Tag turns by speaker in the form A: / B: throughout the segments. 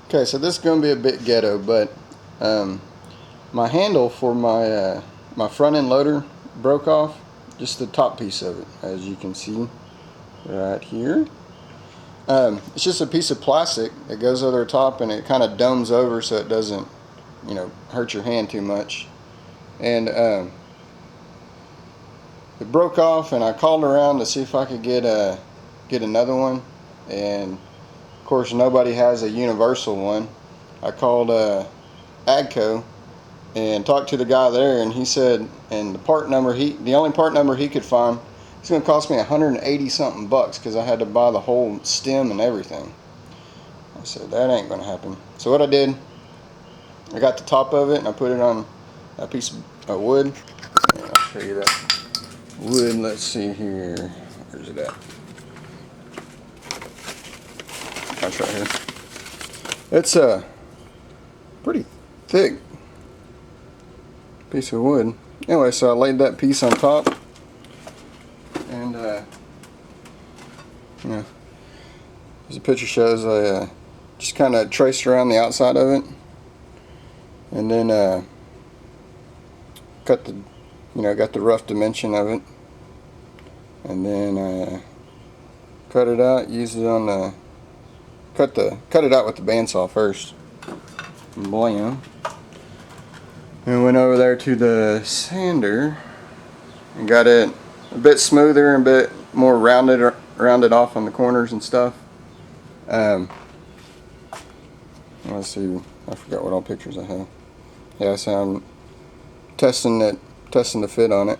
A: Okay, so this is going to be a bit ghetto, but my handle for my my front end loader broke off, just the top piece of it, as you can see right here. It's just a piece of plastic that goes over the top, and it kind of domes over so it doesn't, you know, hurt your hand too much. And it broke off, and I called around to see if I could get another one, and of course nobody has a universal one. I called Agco and talked to the guy there, and he said, and the only part number he could find, it's going to cost me 180 something bucks because I had to buy the whole stem and everything. I said, that ain't going to happen. So what I did, I got the top of it and I put it on a piece of wood. And I'll show you that wood. Let's see here. Where's it at? That's right here. It's a pretty thick piece of wood. Anyway, so I laid that piece on top, and you know, as the picture shows, I just kind of traced around the outside of it, and then got the rough dimension of it, and then cut it out. Used it on the cut it out with the bandsaw first. Blam. And went over there to the sander and got it a bit smoother and a bit more rounded off on the corners and stuff. Let's see, I forgot what all pictures I have. Yeah, so I'm testing the fit on it.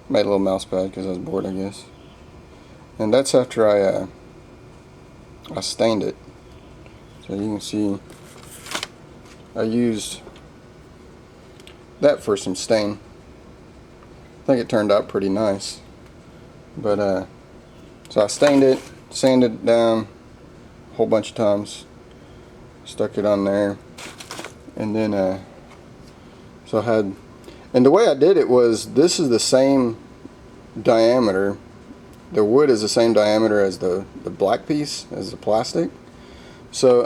A: Made a little mouse pad because I was bored, I guess. And that's after I stained it. So you can see I used that for some stain. I think it turned out pretty nice. But so I stained it, sanded it down a whole bunch of times, stuck it on there, and then so I had, and the way I did it was, this is the same diameter. The wood is the same diameter as the black piece, as the plastic. So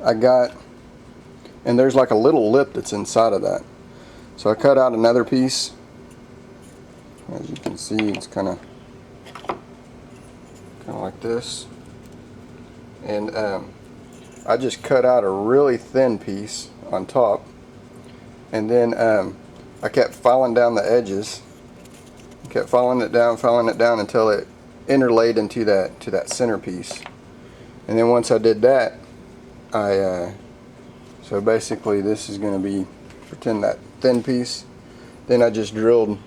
A: I got, and there's like a little lip that's inside of that. So I cut out another piece. As you can see, it's kind of like this. And I just cut out a really thin piece on top. And then I kept filing down the edges. Kept filing it down until it interlaid into that center piece. And then once I did that, so basically this is going to be, pretend that thin piece. Then I just drilled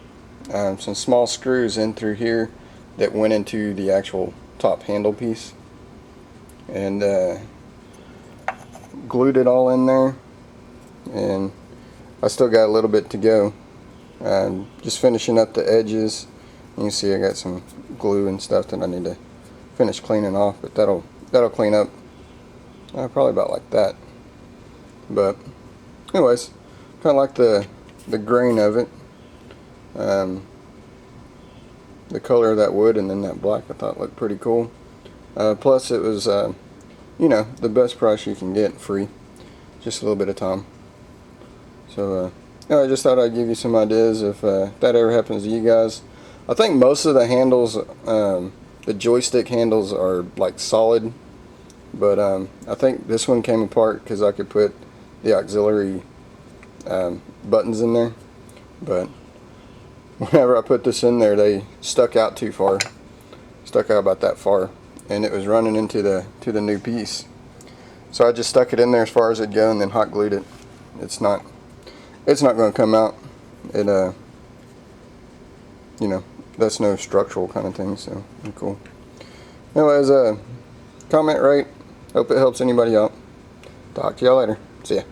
A: some small screws in through here that went into the actual top handle piece, and glued it all in there. And I still got a little bit to go. Just finishing up the edges. You can see I got some glue and stuff that I need to finish cleaning off, but that'll clean up probably about like that. But anyways, kind of like the grain of it, the color of that wood, and then that black I thought looked pretty cool. Plus it was you know, the best price you can get, free, just a little bit of time. So I just thought I'd give you some ideas if that ever happens to you guys. I think most of the handles, the joystick handles, are like solid, but I think this one came apart because I could put the auxiliary buttons in there. But whenever I put this in there, they stuck out too far, stuck out about that far, and it was running into the new piece. So I just stuck it in there as far as it'd go, and then hot glued it. It's not going to come out. It you know, that's no structural kind of thing, so cool. Anyways, comment, rate. Hope it helps anybody out. Talk to y'all later. See ya.